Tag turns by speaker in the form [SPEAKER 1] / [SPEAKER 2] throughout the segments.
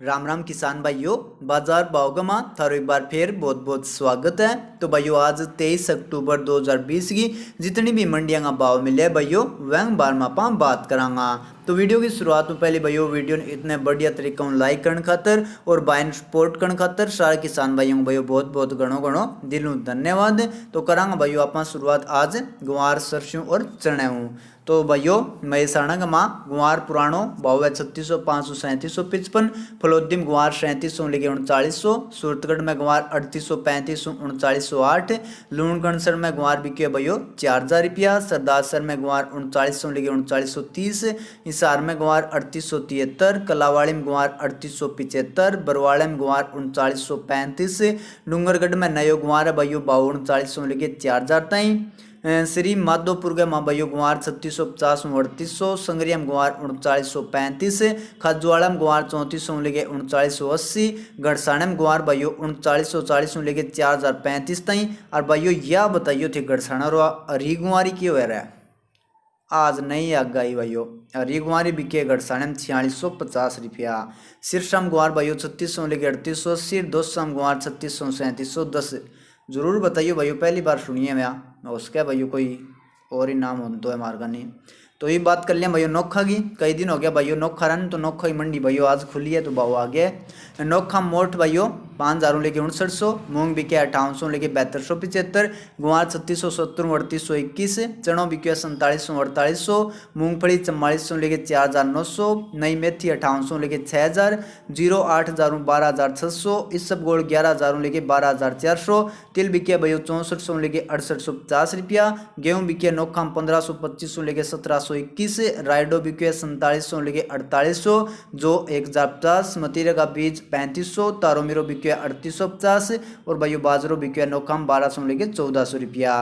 [SPEAKER 1] राम राम किसान भाइयों, बाजार भाव में थारो एक बार फिर बहुत बहुत स्वागत है। तो भाइयों आज 23 अक्टूबर 2020 की जितनी भी मंडियां का भाव मिले भाइयों वह बार में आप बात करांगा। तो वीडियो की शुरुआत में पहले भाइयों वीडियो इतने बढ़िया तरीका लाइक करने खातर और बाइन सपोर्ट करने खातर सारे किसान भाइयों को भाइयों बहुत बहुत गणो गणो दिलों धन्यवाद। तो करांगा भाइयों आप शुरुआत आज गुआर सरसों और चने हूँ। तो भाइयों महसाणा का माँ गुआर पुराणो भाव है 3600, 500, 3755, फलोद्यम गुआर 3700 लेके 3900, सूरतगढ़ में गुआर 3800, 3500, 3908, लूणगढ़सर में गुआर बिके भाइयों 4000 रुपया, सरदारसर में गुआर 3900 लेके 3930, हिसार में गुआर 3873, कलावाड़ी में गुआर 3875, बरवाड़े में गुआर 3935, डूंगरगढ़ में नयो गुआर है भाइयों 3900 लेके 4000 तई, श्री माधोपुर के माँ भाइयों गुआर 3650, 3800, संग्रिया में गुआर 3935, खजवाड़ा में गुआर 3400 लेके 3980, गढ़साने में गुआर भाइयों 3940 लेके 4035 तई। और भाइयों यह बताइयो थे गढ़साना रो हरी गुआरी क्यों है रहा आज नहीं आ गई भाइयों। हरी गुआरी बिके गढ़साने में 4650 रुपया, सिरसा में गुआर भाइयों 3600 लेके 3880, दोसा में गुआर 3600, 3710। जरूर बताइए भाइयों, पहली बार सुनिए मैं उसका भाइयों कोई और ही नाम हो तो है मार्गा नहीं। तो ये बात कर लिया भाइयों नोखा की, कई दिन हो गया भाइयों नोखा रन, तो नोखा की मंडी भाइयों आज खुली है तो भाव आ गया है। नोखा मोट भाइयों 5000 लेके 6900, मूंग बिके 5800 लेके 7275, गुआर 3670, 3821, चनो बिके 4700, 4800, मूंगफली 4400 लेके 4900, नई मेथी 5800 लेके 6000, जीरो 8000, 12600, इसबगोल 11000 लेके 12400, तिल बिके भाइयों 6400 लेके 6850 रुपया, गेहूं बिके नोखा 1500, 2500 लेके 1721, रायडो बिके 4700 लेके 4800, जो 1050, मतीरे का बीज 3500, तारो मिरो बिके 3850 और भाइयों बाजरो बिके नोखा 1200 लेके 1400 रुपया।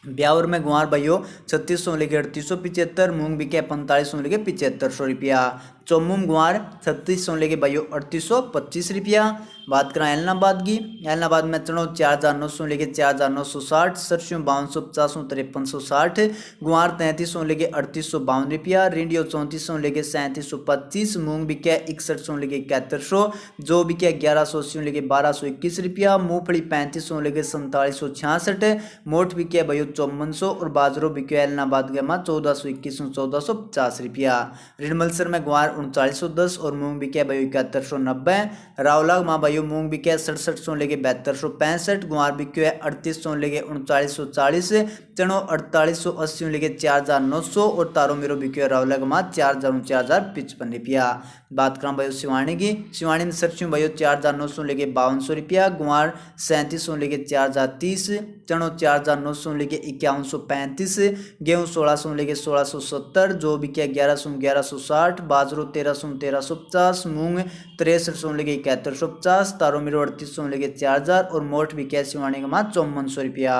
[SPEAKER 1] ब्यावर में गुआर भाइयों 3600 लेके 3875, मूंग बिके 4500 लेके 7500 रुपया, चौमुम गुआर 3600 लेके भाइयों 3825 रुपया। बात करें एलनाबाद की, एलनाबाद में चनो 4900 लेके 4960, सरसों 5250, 5360, गुआर 3300 लेके 3852 रुपया, रिंडियो 3400 लेके 3725, मूंग बिके 6100 लेके 7100, जो बिके 1180 लेके 1221 रुपया, मूंगफली 3500 लेके 4766, मोठ बिके भाइयों 5400 और बाजरो बिके एलनाबाद के माँ 1421, 1450 रुपया, रिडमलसर में गुआर 3910 और मूंग बिके भाइयों 7190, रावला माँ भाइयों मूंग बिके 6700 लेके 7265, गुआर बिके 3800 लेके 3940, चनो 4880 लेके 4900 और तारो मिरो बिके रावला का माँ 4055 रुपया। बात करें भाइयों सिवानी की, सिवानी में सरसों भाइयों 4900 लेके 5200 रुपया, गुआर 3700 लेके 4030, चनो 4900 लेके 5135, गेहूं 1600 लेके 1670, जो बिके 1100, 1160, बाजरो 1300, 1350, मूंग 6300 लेके 7150, तारो मिरो 3800 लेके 4000 और मोठ बिके सिवानी का माँ 5400 रुपया।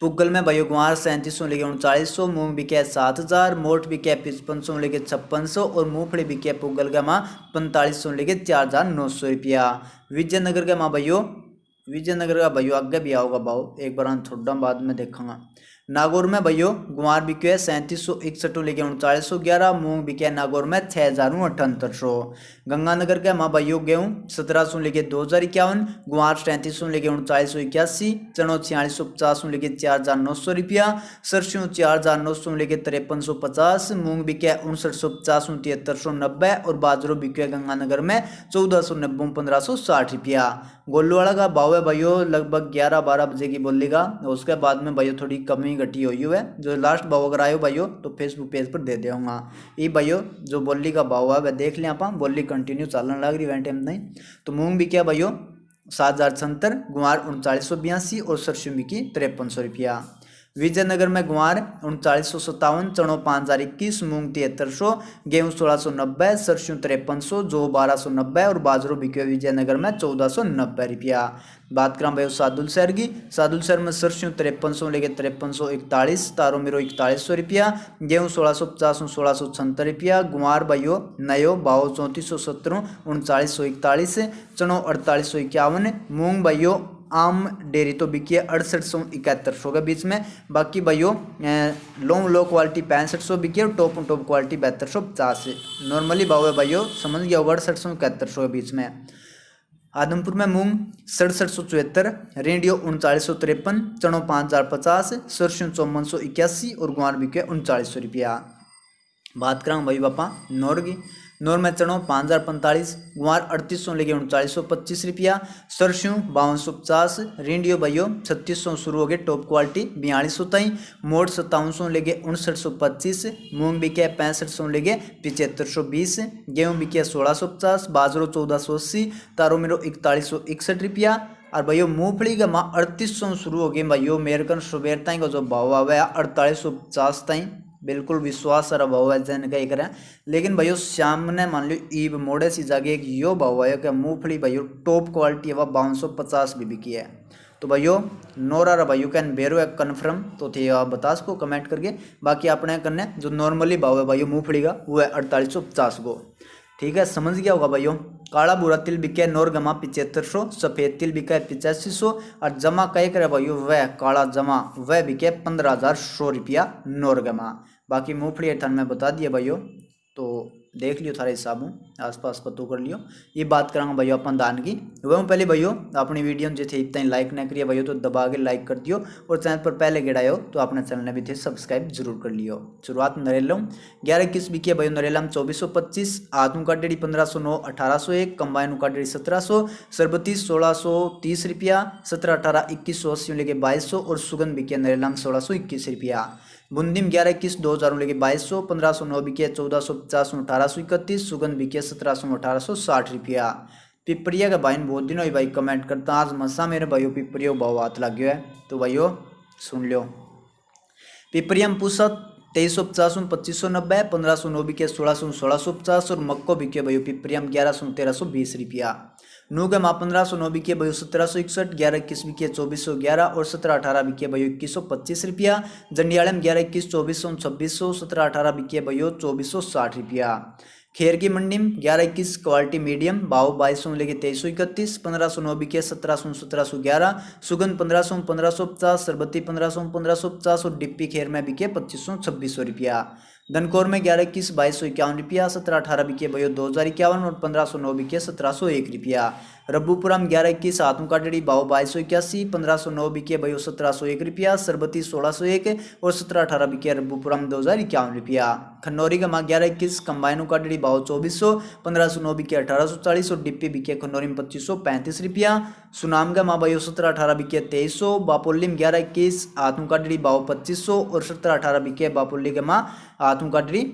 [SPEAKER 1] पुगल में भाइयों गुआर 3700 लेके 3900, मूंग बिके 7000, मोठ बिके 5500 लेके 5600 और मूंगफली बिके पुगल का माँ 4500 लेके 4900 रुपया। विजयनगर के माँ भाइयों, विजयनगर का भाइयों आगे भी आओगा भाव, एक बार थोड़ा बाद में देखांगा। नागौर में भाइयों गुआर बिके 3761 लेके 3911, मूंग बिके नागौर में 6078। गंगानगर के माँ भाइयों गेहूं 1700 लेके 2051, गुआर 3700 लेके 3981, चनो 4650 लेके 4900 रुपया, सरसों 4900 लेके 5350, मूंग बिके 5950, 7390 और बाजरो बिके गंगानगर में 1490, 1560 रुपया। गोलूवाड़ा का भाव है भाइयों लगभग 11-12 बजे की बोली का, उसके बाद में भाइयों थोड़ी कमी घटी हुई है, जो लास्ट भाव अगर आयो भाइयों तो फेसबुक पेज पर दे दूंगा। ये भाइयों जो बोली का भाव है वह देख लें आप, बोली कंटिन्यू चलने लग रही वह टाइम नहीं। तो मूंग बिके भाइयों 7076, गुआर 3982 और सरसों बिकी 5300 रुपया। विजयनगर में गुआर 3957, चनो 5021, मूंग 7300, गेहूं 1690, सरसों 5300, जो 1290 और बाजरो बिके विजयनगर में 1490 रुपया। बात करें भाई सादुल शहर की, सादुल शहर में सरसों 5300 लेके 5341, तारो मिरो 4100 रुपया, गेहूं 1650, 1676 रुपया, गुआर भाइयों नयो भाव 3417, 3941, चनो 4851, मूंग भाइयों आम डेयरी तो बिकी है 6871 के बीच में। बाकी भाइयों लो क्वालिटी 6500 बिकी है और टॉप क्वालिटी 7250। नॉर्मली भाव है भाइयों, समझ गया होगा, 6871 के बीच में। आदमपुर में मूंग 6774, रेडियो 3953, चनो 5050, सरसों 5481 और गुआर बिके 3900 रुपया। बात करा भाई बापा नौर की। नौर में चनो 5045, गुआर 3800 लेके 3925 रुपया, सरसों 5250, रेडियो भाइयों 3600 शुरू हो गए, टॉप क्वालिटी 4200 तई, मोड़ 5700 लेके 5925, मूंग बिके 6500 लेके 7520, गेहूँ बिके 1650, बाजरो 1480, तारो मेरो 4161 रुपया। और भाइयों मूंगफली का माँ 3800 शुरू हो गए भाइयों, अमेरिकन सुबेर ताई का जो भाव आवा है 4850 ताई, बिल्कुल विश्वास सारा भाव है जैन कहीं करें। लेकिन भाइयों सामने मान लो ईब मोड़े सी जगह एक यो भाव है कि मूंगफली भाइयों टॉप क्वालिटी है वह 5250 भी बिकी है। तो भाइयों नोरा भाइयों कैन बेरो है कन्फर्म तो थे आप बता सको कमेंट करके। बाकी अपने करने जो नॉर्मली भाव है भाइयों मूंगफली का वो है 4850 को। ठीक है, समझ गया होगा भाइयों। काला बुरा तिल बिके नौर गमा 7500, सफेद तिल बिका 8500 और जमा कई करे भाइयों वह काला जमा वह बिके 15100 रुपया नौर गमा। बाकी मूंगफली थान में बता दिया भाइयों, तो देख लियो थारे हिसाबों आसपास पतो कर लियो। ये बात करांगा भाइयों अपन धान की। वह पहले भाइयों अपनी वीडियो जो थे इतना लाइक ना करिए भाइयों तो दबा के लाइक कर दियो, और चैनल पर पहले गेड़ा हो तो अपने चैनल ने भी थे सब्सक्राइब जरूर कर लियो। शुरुआत में नरेला 11-21 बिकी भाइयों, नरेला में 2425, आतू का डेढ़ी 1509, 1801, कंबाइन का डेढ़ी 1700, सरबती 1630 रुपया, 17-18 2180 लेके 2200 और सुगंध बिकी नरेला में 1621 रुपया। बुंदीम 11-21 2000 लेके 2200, 1509 बिके 1450, 1831, सुगंध बिके 1700 1860 रुपया। पिपरिया का भाई बहुत दिन हुई भाई कमेंट करता, आज मसा मेरे भाइयों पिपरिया भाव हाथ लग गया है, तो भाइयों सुन लो। पिपरिया में पूछा 2350 2590, 1509 बिके 1650 और मक्को बिके भाइयों पिपरिया में 1100 1320 रुपया। नू के माँ 1509 बिके भाइयों 1761, 11-21 बिके 2411 और 17-18 बिके भाइयों 2125 रुपया। जंडियाले में 11-21 2400 2600, 17-18 बिके भाइयों 2460 रुपया। खेर की मंडी में 11-21 क्वालिटी मीडियम भाव 2200 लेके 2331, 1509 बिके 1700 1711, सुगंध 1500 1550, सरबती 1500 1550 और डिप्पी खेर में बिके 2500 2600 रुपया। धनकोर में 11-21 2251 रुपया, 17-18 बिके भाइयों 2051 और 1509 बिके 1701 रुपया। रब्बूपुरा में 11-21 हाथों का डेढ़ी भाव 2281, 1509 बिके भाइयों 1701 रुपया, सरबती 1601 और 17-18 बिके रब्बूपुरा में 2051 रुपया। खन्नौरी का माँ 11-21 कंबाइनों का डेढ़ी भाव 2400, 1509 बिके 1840 और डिप्पी बिके खन्नौरी में 2535 रुपया। सुनाम का माँ भाइयों 17-18 बिके 2300, बापोली में 11-21 हाथों का डेढ़ी भाव 2500 और 17-18 बिके बापोली के माँ हाथों का डेढ़ी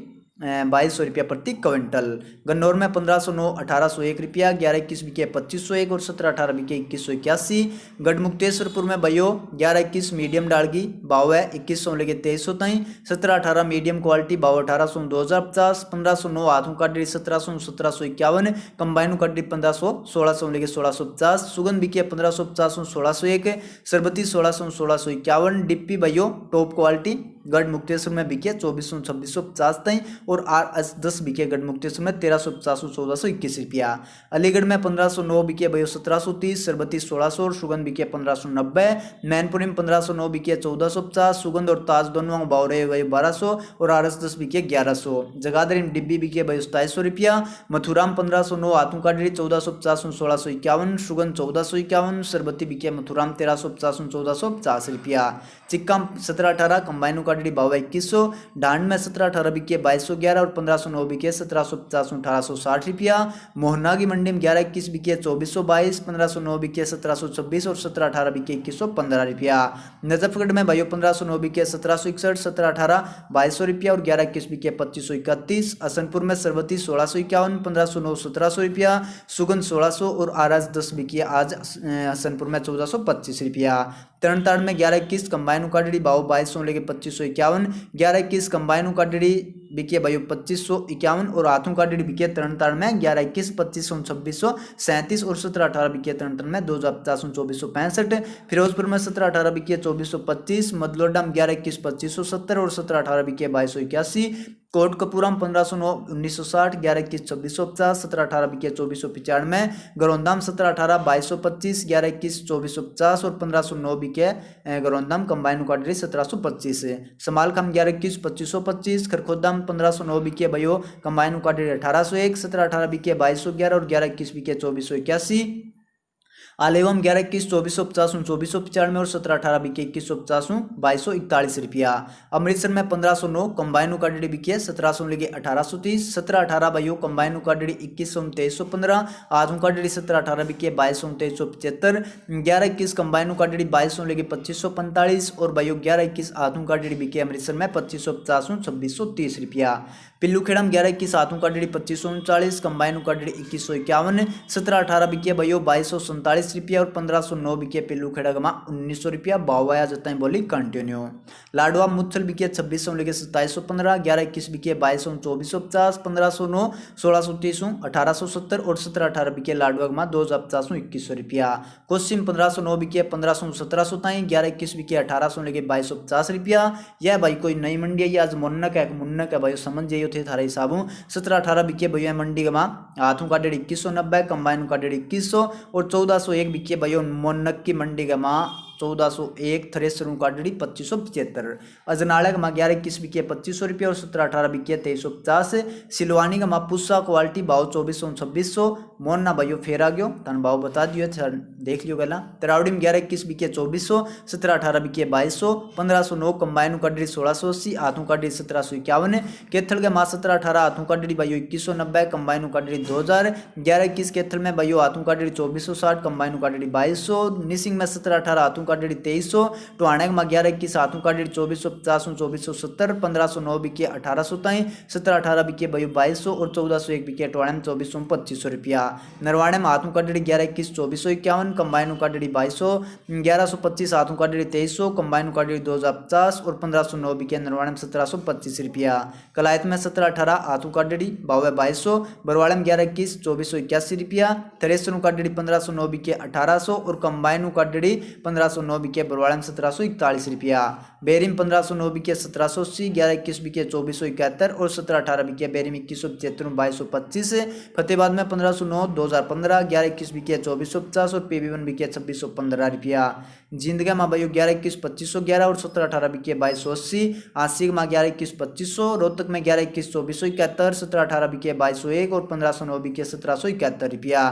[SPEAKER 1] 2200 रुपया प्रति क्विंटल। गन्नौर में 1509 1801 रुपया, 11-21 बिके 2501 और 17-18 बिके 2181। गढ़मुक्तेश्वरपुर में भाइयों 11-21 मीडियम डालगी भाव है 2100 लेके 2300 तई, 17-18 मीडियम क्वालिटी भाव 1800 2050, 1509 हाथों का डेढ़ी 1700 1751, कंबाइनों का डेढ़ी 1500 1600 लेके 1650, सुगंध बिके 1550 1601, सरबती 1600 1651, डिप्पी भाइयों टॉप क्वालिटी गढ़ मुक्तेश्वर में बिके 2400 2650 तई और RS10 बिके गढ़ मुक्तेश्वर में 1350 1421 रुपया। अलीगढ़ में 1509 बिके भाइयों 1730, सरबती 1600 और सुगंध बिके 1590, मैनपुरी में 1509 बिके 1450, सुगंध और ताज दोनों भाव रहे भाई 1200 और RS10 बिके 1100। जगाधरी में डिब्बी बिके भाई 2700 रुपया। मथुरा में 1509 हाथों का डेढ़ी 1450 1651, सुगंध 1451, सरबती बिके मथुरा में 1350 1450 रुपया। चिक्का 17-18 कंबाइनों का डेढ़ी भाव 2100, डांड में 17-18 बिके 2211 और 1509 बिके 1750 1860 रुपया। मोहना की मंडी में 11-21 बिके 2422, 1509 बिके 1726 और 17-18 बिके 2115 रुपया। नजफगढ़ में भाइयों 1509 बिके 1761, 17-18 2200 रुपया और 11-21 बिके 2531। हसनपुर में सरबती 1651, 1509 1700 रुपया, सुगंध 1600 और RS10 बिकी आज हसनपुर में 1425 रुपया। तरनताड़ में 11-21 कंबाइनों का डेढ़ी भाव 2200 लेके 2551, 11-21 कंबाइनों का डेढ़ी बिके भाइयों 2551 और हाथों का डेढ़ी बिके तरनताड़ में 11-21 2500 2637 और 17-18 बिके तरनताड़ में 2050 2465। फिरोजपुर में 17-18 बिके 2425, मदलोडा में 11-21 2570 और 17-18 बिके 2281। कोटकपुरम 1509 1960, 11-21 2450, 17-18 2495, गरोंदाम 17-18 2225, 11-21 2450 और 1509 बीके गरोंदाम कंबाइन उकाडरी 1725, समालखम 11-21 2525, खरखोदाम 1509 बीके भयो कंबाइन उकाडरी 1801, 17-18 बीके 2211 और 11-21 बीके 2481, आलेवम 11-21 2450 2495 और 17-18 बीके 2150 2241 रुपया। अमृतसर में 1509 कंबाइन उकाडड़ी बीके 1700 लेके 1830, 17-18 भाइयों कंबाइन उकाडड़ी 2100 2315, आज उकाडड़ी 17-18 बीके 2200 2375, 11-21 कंबाइन उकाडड़ी 2200 लेके 2545 और भाइयों 11-21 आज उकाडड़ी बीके अमृतसर में 2550 2630 रुपया। पिल्लूखेड़म 11-21 आठों का डेढ़ी 2539, कंबाइन का डेढ़ी 2151, 17-18 बिके भयो 2247 रुपया और 1509 बिके पिल्लूखेड़ा गमा 1900 रुपया। बावाया जता बोली कंटिन्यू। लाडवा मुथल बिके 2600 लेके 2715, 11-21 बिके 2200 2450, 1509 1630 1870 और 17-18 बिके लाडवा गमा 2050 2100 रुपया। कोसिम 1509 बिके 1500 1700, 11-21 बिके 1800 लेके 2250 रुपया। यह भाई कोई नई मंडी है, आज मुन्नक है भाई समझ जाइए थे थारे हिसाबों। 17-18 बिके भैया मंडी गमा हाथों का डेढ़ 2190, कंबाइन का डेढ़ 2100 और 1401 बिके भैया मोनक की मंडी गमा 1401, थ्रेसर का डेढ़ी 2575, अजनाड़ा गमा 11-21 बिके 2500 रुपया और 17-18 बिके 2350, सिलवानी गमा पुस्सा क्वालिटी भाव 2400 2600, मोन्ना भाइयों फेर आ गयो तन भाव बता दियो देख लियो गला। तरावड़ी में 11-21 बिके 2400, 17-18 बिके 2200, 1509 कंबाइन का डेढ़ी 1680, हाथों का डेढ़ी 1751, केथल के माँ 17-18 हाथों का डेढ़ी भाइयों 2190, कंबाइन का डेढ़ी 2000, 11-21 केथल में भाइयों हाथों का डेढ़ी 2460, कंबाइन का डेढ़ी 2200, निसिंग में 17-18 हाथों का डेढ़ी 2300, टोहाने में 11-21 हाथों का डेढ़ी 2450 2470, 1509 बिके 1800, 17-18 बिके भाइयों 2200 और 1401 बिके टोहाने में 2400 2500 रुपया। नरवाड़े में हाथों का डेढ़ी 11-21 2451, कंबाइन का डेढ़ी 2200, 1125 हाथों का डेढ़ी 2300, कंबाइन का डेढ़ी 2050 और 1509 बिके नरवाड़े में 1725 रुपया। कलायत में 17-18 हाथों का डेढ़ी भाव 2200, बरवाड़े में 11-21 2481 रुपया, थ्रेसरों का डेढ़ी 1509 बिके 1800 और कंबाइनों का डेढ़ी 1509 बिके बरवाड़े में 1741 रुपया। बेरिम 1509 बिके 1780, 11-21 बिके 2471 और 17-18 बिके बेरिम 2175 2225, फतेहाबाद में 1509 2015, 11-21 बिके 2450 और PB1 बिके 2615 रुपया। जिंदगा में भाइयों 11-21 2511 और 17-18 बिके 2280, आसिक में 11-21 2500, रोहतक में 11-21 2471, 17-18 बिके 2201 और 1509 बिके 1771 रुपया।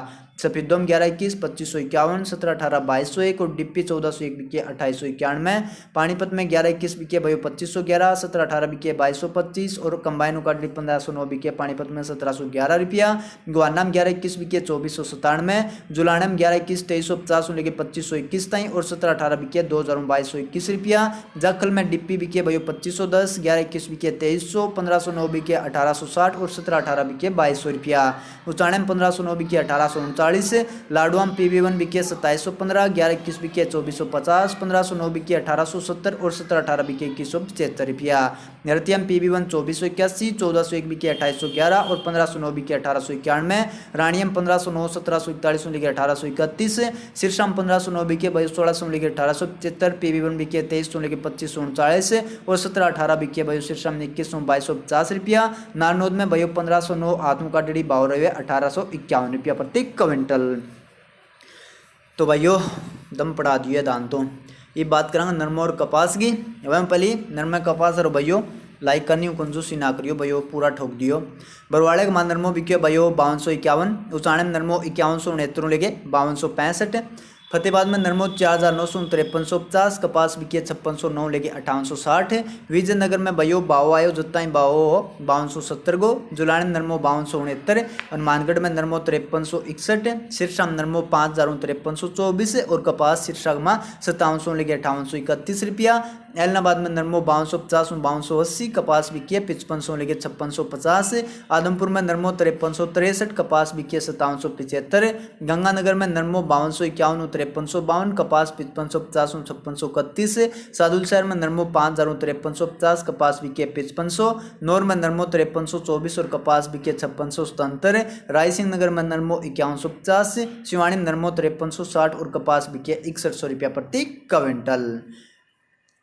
[SPEAKER 1] सफेदोम 11-21 2551, 17-18 2201 और डिप्पी 1401 बिके 2891, पानीपत में 11-21 बिके भाइयों 2511, 17-18 बिके 2225 और कंबाइन का 1509 बिके पानीपत में 1711 रुपया। गुआना में 11-21 बिके 2497, जुलाना में 11-21 2350 लेके 2521 ताई और 17-18 बिके 2221 रुपया। जाखल में डिप्पी बिके भाइयों 2510, 11-21 बिके 2300, 1509 बिके 1860 और 17-18 बिके 2200 रुपया। उचाने में 1509 बिके 1839, लाडवा में PB1 बिके 2715, 11-21 बिके 2450, 1509 बिके 1870 और 17-18 बिके 2175 रुपया। नरतिया में PB1 2481, 1401 बिके 2811 और 1509 बिके 1891, रानिया में 1509 1741 लेके 1831, सिरसा में 1509 बिके 1600 लेके 1875, PB1 बिके 2300 लेके 2539 और 17-18 बिके भयो सिरसा में 2100 2250 रुपया। नारनौद में भयो 1509 हाथों का डेढ़ी भाव रहे 1851 रुपया प्रति क्विंटल। तो भाइयों दम पड़ा दिए दान तो ये बात करेंगे नरमा और कपास की। एवं पहले नरमा कपास और भाइयों लाइक करनी हो कंजूसी ना करियो भाइयों पूरा ठोक दियो। बरवाड़े के मान नरमो बिके भाइयों 5251, उचाने में नरमो 5169 लेके 5265, फतेहाबाद में नरमो 4953 कपास बिके 5609 लेके 5860, विजयनगर में भयो बाओ आयो जत्ता बाओ 5270 गो, जुलाने में नरमो 5269, हनुमानगढ़ में नरमो 5361, सिरसा में नरमो 5324 और कपास सिरसा में 5700 लेके 5831 रुपया। एलनाबाद में नरमो 5250 5280, कपास बिके 5500 लेके 5650, आदमपुर में नरमो 5363, कपास बिके 5775, गंगानगर में नरमो 5251 5352, कपास 5550 5631, सादुल शहर में नरमो 505350, कपास बिके 5500, नौर में नरमो 5324 और कपास बिके 5677, रायसिंह नगर में नरमो 5150, सिवानी में नरमो 5360 और कपास बिके 6100 रुपया प्रति क्विंटल।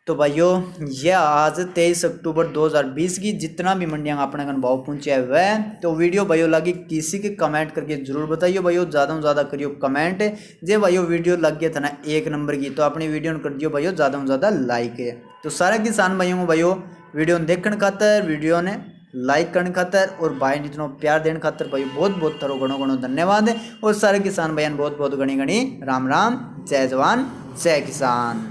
[SPEAKER 1] तो भाइयों यह आज 23 अक्टूबर 2020 की जितना भी मंडियां अपने कन भाव पहुंचे हुए है। तो वीडियो भाइयों लगी किसी के कमेंट करके जरूर बताइए भाइयों, ज़्यादा से ज़्यादा करियो कमेंट। जे भाइयों वीडियो लग गया था ना 1 नंबर की तो अपनी वीडियो कर दियो भाइयों ज़्यादा से ज़्यादा लाइक है। तो सारे किसान भाइयों को भाइयों वीडियो देखने खातर, वीडियो ने लाइक करने खातर और भाई इतना प्यार देने खातर भाई बहुत बहुत तारो घणो घणो धन्यवाद है। और सारे किसान भाई बहुत बहुत घनी घनी राम राम, जय जवान जय किसान।